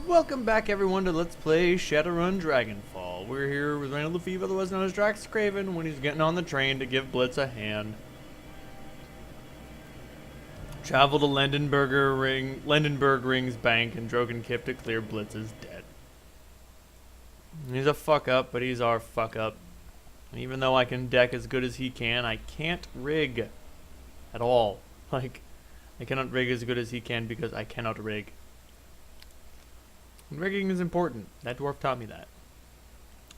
Welcome back, everyone, to Let's Play Shadowrun Dragonfall. We're here with Randall Lefebvre, otherwise known as Drax Craven, when he's getting on the train to give Blitz a hand. Travel to Lendenberg Ring's bank and Dragonkip to clear Blitz's debt. He's a fuck up, but he's our fuck up. Even though I can deck as good as he can, I can't rig at all. Like, I cannot rig as good as he can because I cannot rig. Rigging is important. That dwarf taught me that.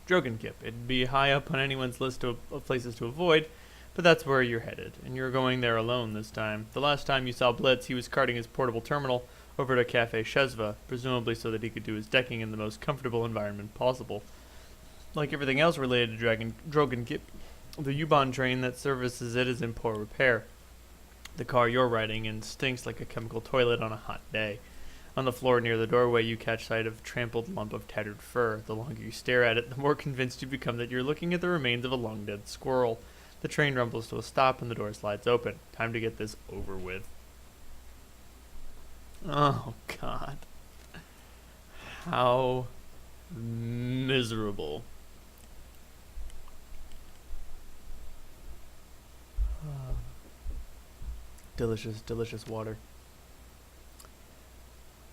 Dragonkip. It'd be high up on anyone's list of places to avoid, but that's where you're headed, and you're going there alone this time. The last time you saw Blitz, he was carting his portable terminal over to Cafe Shezva, presumably so that he could do his decking in the most comfortable environment possible. Like everything else related to Dragonkip, the U-Bahn train that services it is in poor repair. The car you're riding in stinks like a chemical toilet on a hot day. On the floor near the doorway, you catch sight of a trampled lump of tattered fur. The longer you stare at it, the more convinced you become that you're looking at the remains of a long-dead squirrel. The train rumbles to a stop and the door slides open. Time to get this over with. Oh, God. How miserable. Delicious, delicious water.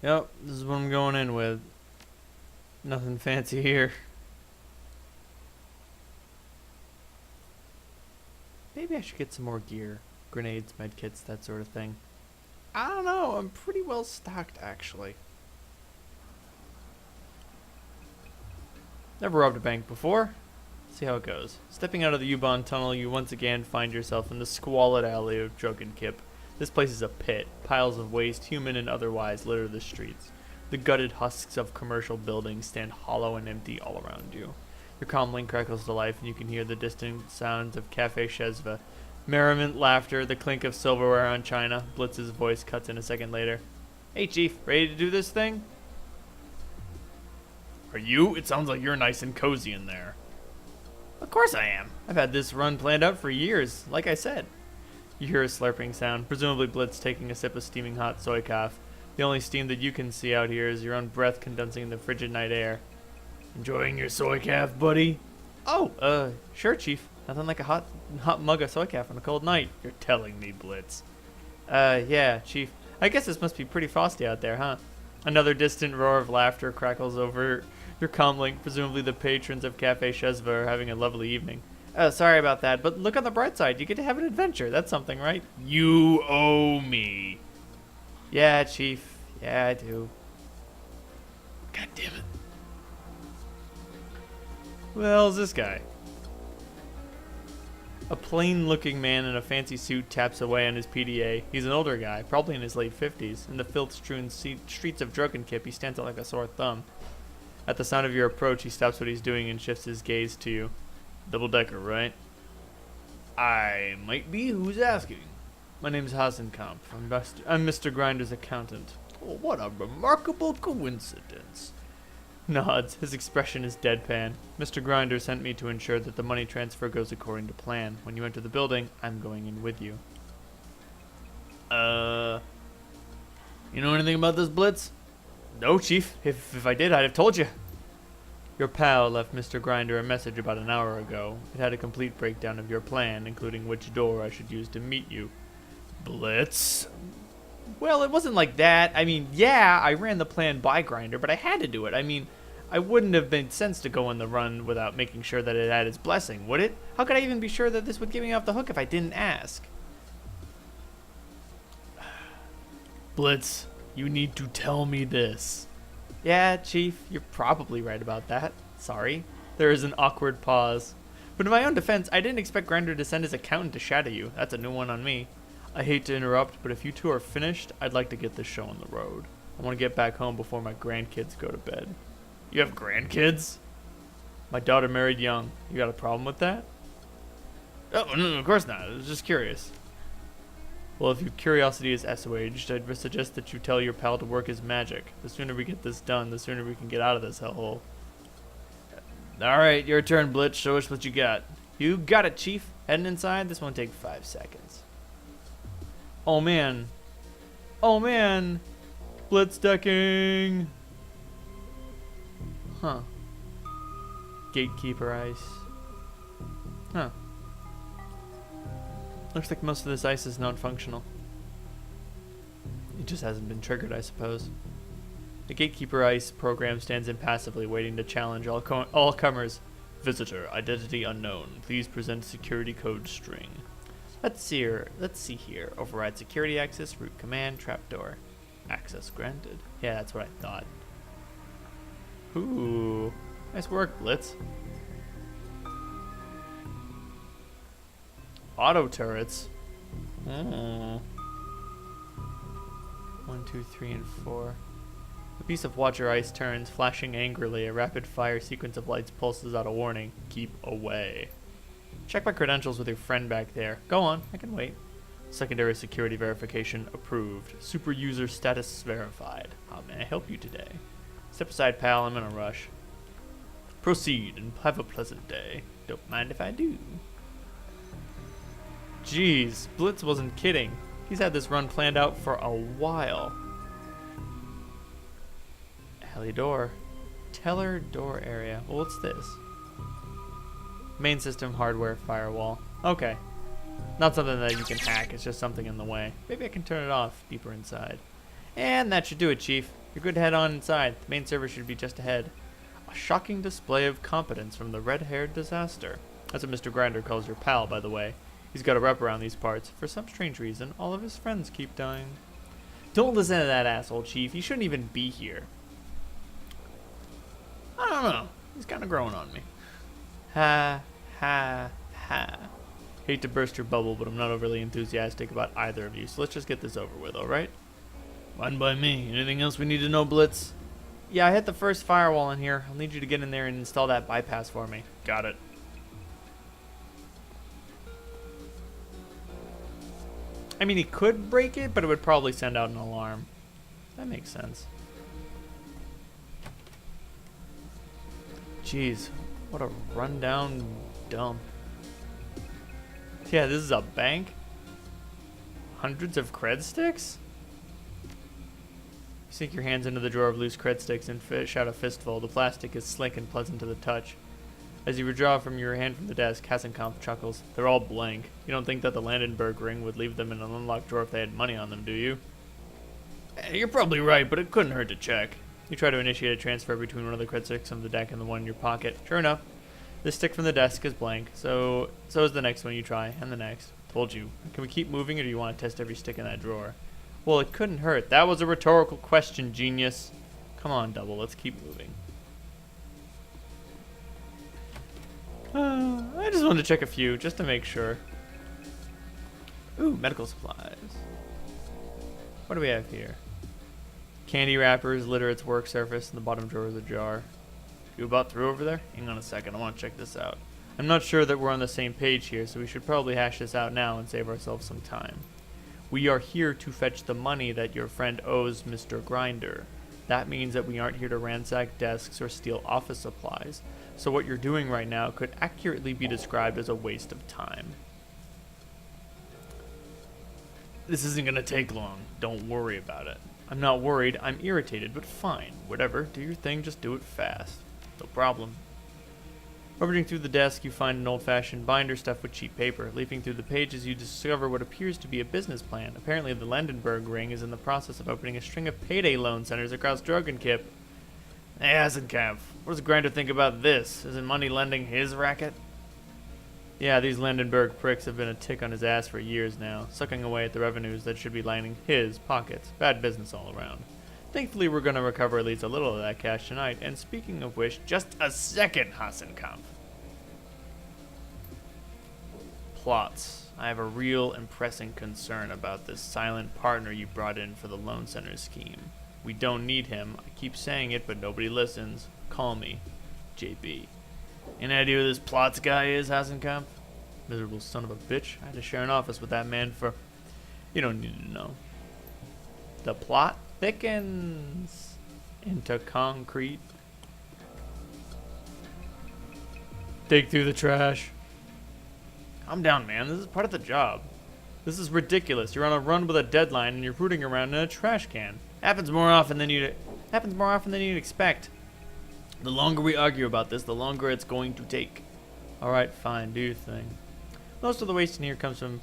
Yep, this is what I'm going in with. Nothing fancy here. Maybe I should get some more gear. Grenades, medkits, that sort of thing. I don't know, I'm pretty well stocked actually. Never robbed a bank before. See how it goes. Stepping out of the U-Bahn tunnel, you once again find yourself in the squalid alley of Dragonkip. This place is a pit. Piles of waste, human and otherwise, litter the streets. The gutted husks of commercial buildings stand hollow and empty all around you. Your comlink crackles to life and you can hear the distant sounds of Cafe Shezva. Merriment, laughter, the clink of silverware on china. Blitz's voice cuts in a second later. Hey, Chief, ready to do this thing? Are you? It sounds like you're nice and cozy in there. Of course I am. I've had this run planned out for years, like I said. You hear a slurping sound, presumably Blitz taking a sip of steaming hot soy cough. The only steam that you can see out here is your own breath condensing in the frigid night air. Enjoying your soy calf, buddy? Oh, sure, Chief. Nothing like a hot mug of soy calf on a cold night. You're telling me, Blitz. Yeah, Chief. I guess this must be pretty frosty out there, huh? Another distant roar of laughter crackles over your comlink. Presumably the patrons of Cafe Shezva are having a lovely evening. Sorry about that, but look on the bright side. You get to have an adventure. That's something, right? You owe me. Yeah, Chief. Yeah, I do. God damn it. Who the hell is this guy? A plain-looking man in a fancy suit taps away on his PDA. He's an older guy, probably in his late 50s. In the filth-strewn streets of Dragonkip, he stands out like a sore thumb. At the sound of your approach, he stops what he's doing and shifts his gaze to you. Double-decker, right? I might be. Who's asking? My name's Hasenkamp. I'm Mr. Grinder's accountant. Oh, what a remarkable coincidence. Nods. His expression is deadpan. Mr. Grinder sent me to ensure that the money transfer goes according to plan. When you enter the building, I'm going in with you. You know anything about this, Blitz? No, Chief. If I did, I'd have told you. Your pal left Mr. Grinder a message about an hour ago. It had a complete breakdown of your plan, including which door I should use to meet you. Blitz? Well, it wasn't like that. I mean, yeah, I ran the plan by Grinder, but I had to do it. I mean, I wouldn't have made sense to go on the run without making sure that it had his blessing, would it? How could I even be sure that this would get me off the hook if I didn't ask? Blitz, you need to tell me this. Yeah, Chief, you're probably right about that. Sorry. There is an awkward pause. But in my own defense, I didn't expect Grinder to send his accountant to shadow you. That's a new one on me. I hate to interrupt, but if you two are finished, I'd like to get this show on the road. I want to get back home before my grandkids go to bed. You have grandkids? My daughter married young. You got a problem with that? Oh, no, of course not. I was just curious. Well, if your curiosity is assuaged, I'd suggest that you tell your pal to work his magic. The sooner we get this done, the sooner we can get out of this hellhole. Alright, your turn, Blitz. Show us what you got. You got it, Chief. Heading inside? This won't take 5 seconds. Oh, man. Oh, man. Blitz decking. Huh. Gatekeeper ice. Huh. Looks like most of this ice is non-functional. It just hasn't been triggered, I suppose. The Gatekeeper Ice program stands impassively, waiting to challenge all comers. Visitor, identity unknown. Please present security code string. Let's see here. Override security access, root command, trapdoor. Access granted. Yeah, that's what I thought. Ooh. Nice work, Blitz. Auto turrets. 1, 2, 3, and 4. A piece of Watcher ice turns, flashing angrily. A rapid-fire sequence of lights pulses out a warning. Keep away. Check my credentials with your friend back there. Go on, I can wait. Secondary security verification approved. Super user status verified. How may I help you today? Step aside, pal. I'm in a rush. Proceed and have a pleasant day. Don't mind if I do. Jeez, Blitz wasn't kidding. He's had this run planned out for a while. Heli door. Teller door area. Well, what's this? Main system hardware firewall. Okay. Not something that you can hack, it's just something in the way. Maybe I can turn it off deeper inside. And that should do it, Chief. You're good to head on inside. The main server should be just ahead. A shocking display of competence from the red-haired disaster. That's what Mr. Grinder calls your pal, by the way. He's got a rep around these parts. For some strange reason, all of his friends keep dying. Don't listen to that asshole, Chief. He shouldn't even be here. I don't know. He's kind of growing on me. Ha, ha, ha. Hate to burst your bubble, but I'm not overly enthusiastic about either of you, so let's just get this over with, alright? Fine by me. Anything else we need to know, Blitz? Yeah, I hit the first firewall in here. I'll need you to get in there and install that bypass for me. Got it. I mean, he could break it, but it would probably send out an alarm. That makes sense. Jeez, what a rundown dump. Yeah, this is a bank? Hundreds of cred sticks? You sink your hands into the drawer of loose cred sticks and fish out a fistful. The plastic is slick and pleasant to the touch. As you withdraw from your hand from the desk, Hassenkampf chuckles. They're all blank. You don't think that the Landenberg ring would leave them in an unlocked drawer if they had money on them, do you? You're probably right, but it couldn't hurt to check. You try to initiate a transfer between one of the cred sticks on the deck and the one in your pocket. Sure enough, this stick from the desk is blank, so is the next one you try, and the next. Told you. Can we keep moving, or do you want to test every stick in that drawer? Well, it couldn't hurt. That was a rhetorical question, genius. Come on, Double, let's keep moving. I just wanted to check a few, just to make sure. Ooh, medical supplies. What do we have here? Candy wrappers litter its work surface, and the bottom drawer is ajar. You about through over there? Hang on a second, I want to check this out. I'm not sure that we're on the same page here, so we should probably hash this out now and save ourselves some time. We are here to fetch the money that your friend owes Mr. Grinder. That means that we aren't here to ransack desks or steal office supplies. So what you're doing right now could accurately be described as a waste of time. This isn't going to take long. Don't worry about it. I'm not worried. I'm irritated, but fine. Whatever. Do your thing. Just do it fast. No problem. Rummaging through the desk, you find an old-fashioned binder stuffed with cheap paper. Leafing through the pages, you discover what appears to be a business plan. Apparently, the Landenberg ring is in the process of opening a string of payday loan centers across Dragonkip. Hey, Hassenkampf, what does Grinder think about this? Isn't money lending his racket? Yeah, these Landenberg pricks have been a tick on his ass for years now, sucking away at the revenues that should be lining his pockets. Bad business all around. Thankfully, we're going to recover at least a little of that cash tonight. And speaking of which, just a second, Hassenkampf. Plots. I have a real and pressing concern about this silent partner you brought in for the loan center scheme. We don't need him. I keep saying it, but nobody listens. Call me. JB. Any idea who this Plots guy is, Hassenkampf? Miserable son of a bitch. I had to share an office with that man for... You don't need to know. The plot thickens into concrete. Dig through the trash. Calm down, man. This is part of the job. This is ridiculous. You're on a run with a deadline and you're rooting around in a trash can. Happens more often than you'd expect. The longer we argue about this, the longer it's going to take. Alright, fine, do your thing. Most of the waste in here comes from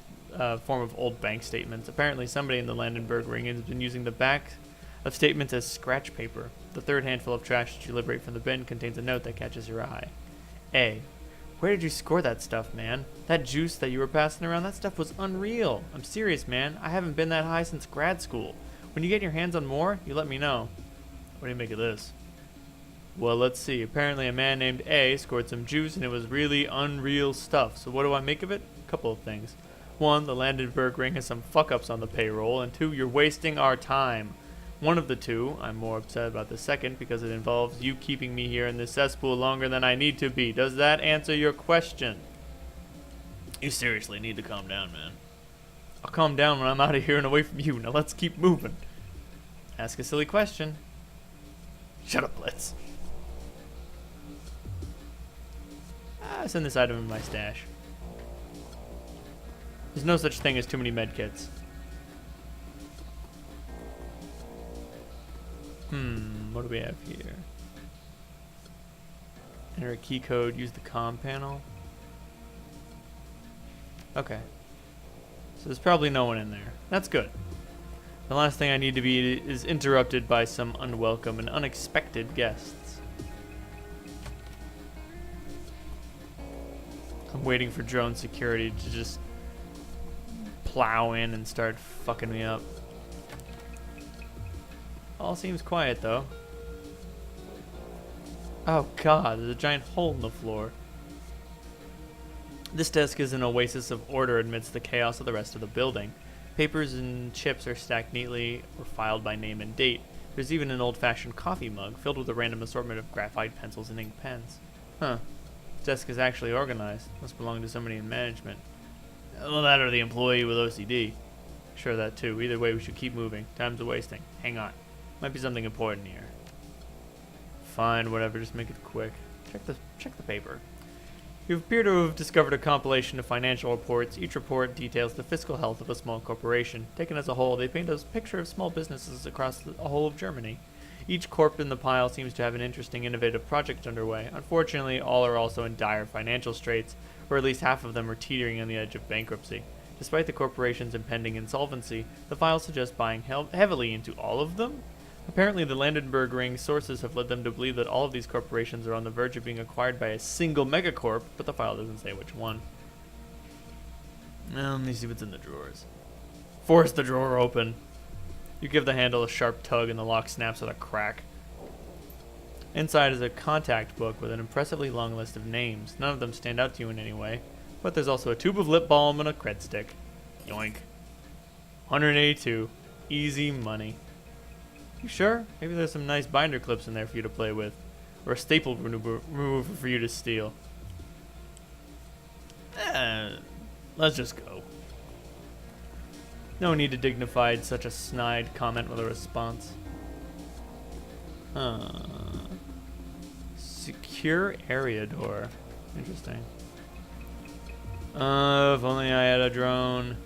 form of old bank statements. Apparently somebody in the Landenberg ring has been using the back of statements as scratch paper. The third handful of trash that you liberate from the bin contains a note that catches your eye. A. Where did you score that stuff, man? That juice that you were passing around, that stuff was unreal. I'm serious, man. I haven't been that high since grad school. When you get your hands on more, you let me know. What do you make of this? Well, let's see. Apparently a man named A scored some juice and it was really unreal stuff. So what do I make of it? A couple of things. One, the Landenberg ring has some fuck-ups on the payroll, and two, you're wasting our time. One of the two, I'm more upset about the second because it involves you keeping me here in this cesspool longer than I need to be. Does that answer your question? You seriously need to calm down, man. I'll calm down when I'm out of here and away from you. Now let's keep moving. Ask a silly question. Shut up, Blitz. Send this item in my stash. There's no such thing as too many medkits. What do we have here? Enter a key code, use the comm panel. Okay. So there's probably no one in there. That's good. The last thing I need to be is interrupted by some unwelcome and unexpected guests. I'm waiting for drone security to just plow in and start fucking me up. All seems quiet though. Oh god, there's a giant hole in the floor. This desk is an oasis of order amidst the chaos of the rest of the building. Papers and chips are stacked neatly or filed by name and date. There's even an old-fashioned coffee mug filled with a random assortment of graphite pencils and ink pens. Huh. This desk is actually organized. Must belong to somebody in management. Well, that or the employee with OCD. Sure, that too. Either way, we should keep moving. Time's a-wasting. Hang on. Might be something important here. Fine, whatever. Just make it quick. Check the paper. You appear to have discovered a compilation of financial reports. Each report details the fiscal health of a small corporation. Taken as a whole, they paint a picture of small businesses across the whole of Germany. Each corp in the pile seems to have an interesting, innovative project underway. Unfortunately, all are also in dire financial straits, or at least half of them are teetering on the edge of bankruptcy. Despite the corporation's impending insolvency, the file suggests buying heavily into all of them? Apparently, the Landenberg ring sources have led them to believe that all of these corporations are on the verge of being acquired by a single megacorp, but the file doesn't say which one. Let me see what's in the drawers. Force the drawer open. You give the handle a sharp tug and the lock snaps with a crack. Inside is a contact book with an impressively long list of names. None of them stand out to you in any way, but there's also a tube of lip balm and a cred stick. Yoink. 182. Easy money. You sure? Maybe there's some nice binder clips in there for you to play with. Or a staple remover for you to steal. Let's just go. No need to dignify such a snide comment with a response. Secure area door. Interesting. If only I had a drone.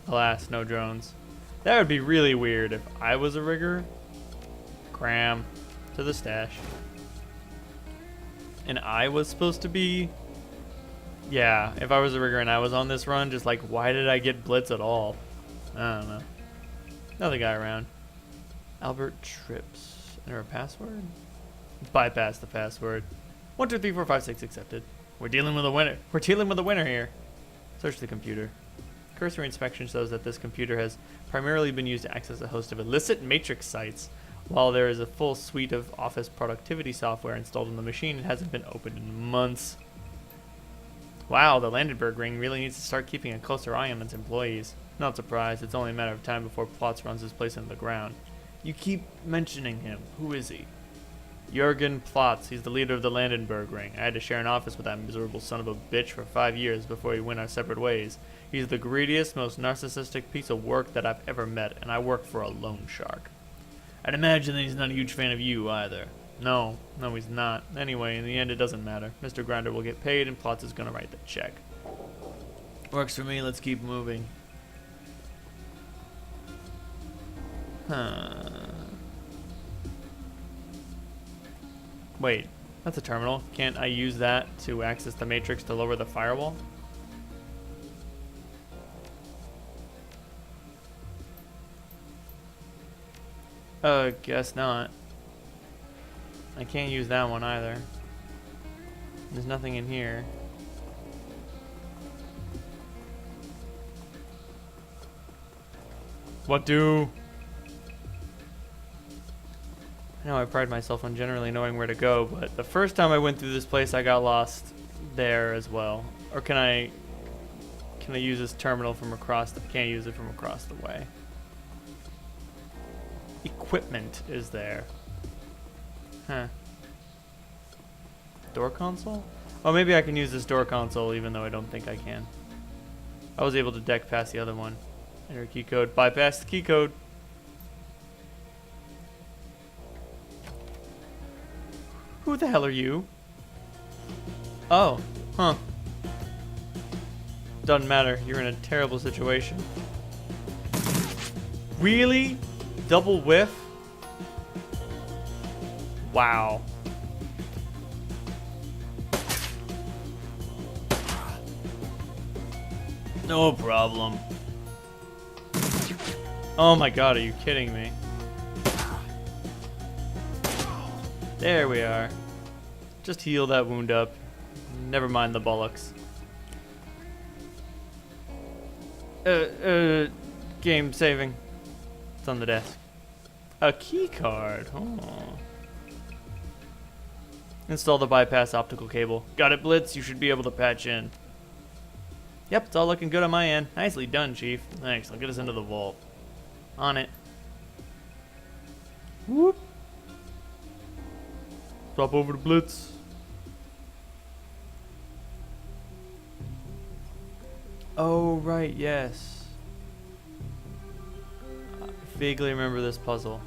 Alas, no drones. That would be really weird if I was a rigger. Cram to the stash. And I was supposed to be... Yeah, if I was a rigger and I was on this run, just like, why did I get blitz at all? I don't know. Another guy around. Albert Trips. Enter a password? Bypass the password. 1, 2, 3, 4, 5, 6 accepted. We're dealing with a winner. We're dealing with a winner here. Search the computer. Cursory inspection shows that this computer has primarily been used to access a host of illicit matrix sites. While there is a full suite of office productivity software installed on the machine, it hasn't been opened in months. Wow, the Landenberg ring really needs to start keeping a closer eye on its employees. Not surprised, it's only a matter of time before Plotz runs his place into the ground. You keep mentioning him. Who is he? Jürgen Plotz. He's the leader of the Landenberg ring. I had to share an office with that miserable son of a bitch for 5 years before we went our separate ways. He's the greediest, most narcissistic piece of work that I've ever met, and I work for a loan shark. I'd imagine that he's not a huge fan of you, either. No, he's not. Anyway, in the end, it doesn't matter. Mr. Grinder will get paid, and Plotz is going to write the check. Works for me. Let's keep moving. Wait, that's a terminal. Can't I use that to access the matrix to lower the firewall? Guess not. I can't use that one either. There's nothing in here. What do? I know I pride myself on generally knowing where to go, but the first time I went through this place, I got lost there as well. Or can I use this terminal from across? I can't use it from across the way. Equipment is there. Huh. Door console? Oh, maybe I can use this door console even though I don't think I can. I was able to deck past the other one. Enter key code. Bypass the key code. Who the hell are you? Oh. Huh. Doesn't matter. You're in a terrible situation. Really? Double whiff? Wow. No problem. Oh my god, are you kidding me? There we are. Just heal that wound up. Never mind the bollocks. Game saving. It's on the desk. A key card. Oh. Install the bypass optical cable. Got it, Blitz. You should be able to patch in. Yep, it's all looking good on my end. Nicely done, Chief. Thanks. I'll get us into the vault. On it. Whoop. Drop over to Blitz. Oh, right, yes. I vaguely remember this puzzle.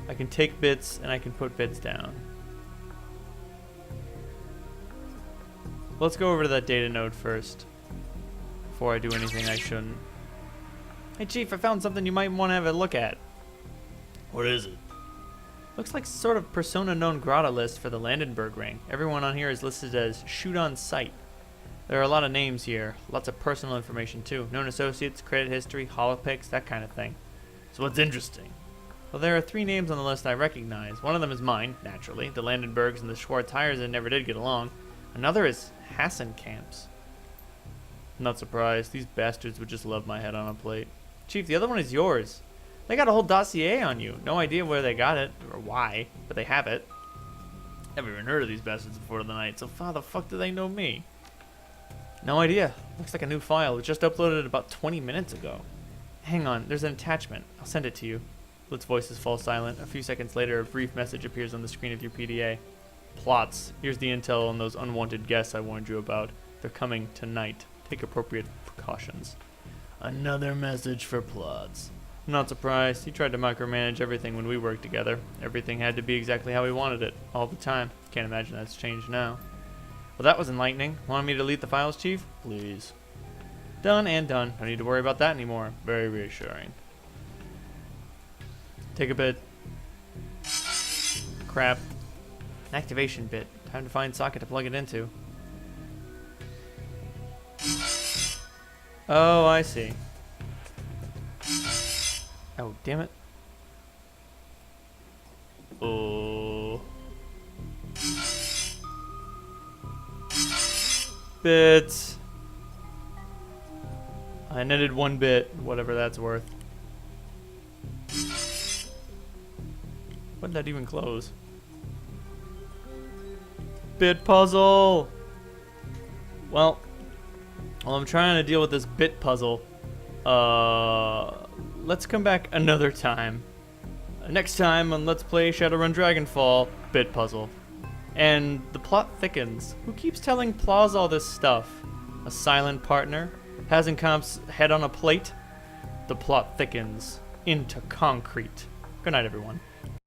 I can take bits and I can put bits down. Let's go over to that data node first. Before I do anything I shouldn't. Hey Chief, I found something you might want to have a look at. What is it? Looks like sort of persona non grata list for the Landenberg ring. Everyone on here is listed as shoot on sight. There are a lot of names here, lots of personal information too. Known associates, credit history, holopics, that kind of thing. So what's interesting? Well, there are 3 names on the list I recognize. One of them is mine, naturally. The Landenbergs and the Schwarzheiers never did get along. Another is Hassenkamp's. Not surprised. These bastards would just love my head on a plate. Chief, the other one is yours. They got a whole dossier on you. No idea where they got it or why, but they have it. Never even heard of these bastards before tonight, so how the fuck do they know me? No idea. Looks like a new file. It was just uploaded about 20 minutes ago. Hang on, there's an attachment. I'll send it to you. Blitz's voices fall silent. A few seconds later, a brief message appears on the screen of your PDA. Plots. Here's the intel on those unwanted guests I warned you about. They're coming tonight. Take appropriate precautions. Another message for plots. I'm not surprised. He tried to micromanage everything when we worked together. Everything had to be exactly how he wanted it, all the time. Can't imagine that's changed now. Well, that was enlightening. Want me to delete the files, Chief? Please. Done and done. Don't need to worry about that anymore. Very reassuring. Take a bit. Crap. An activation bit. Time to find socket to plug it into. Oh, I see. Oh, damn it. Oh. Bits. I netted 1 bit, whatever that's worth. When did that even close? Bit puzzle! Well, while I'm trying to deal with this bit puzzle, let's come back another time. Next time on Let's Play Shadowrun Dragonfall, bit puzzle. And the plot thickens. Who keeps telling Plaus all this stuff? A silent partner? Hasenkamp's head on a plate? The plot thickens into concrete. Good night, everyone.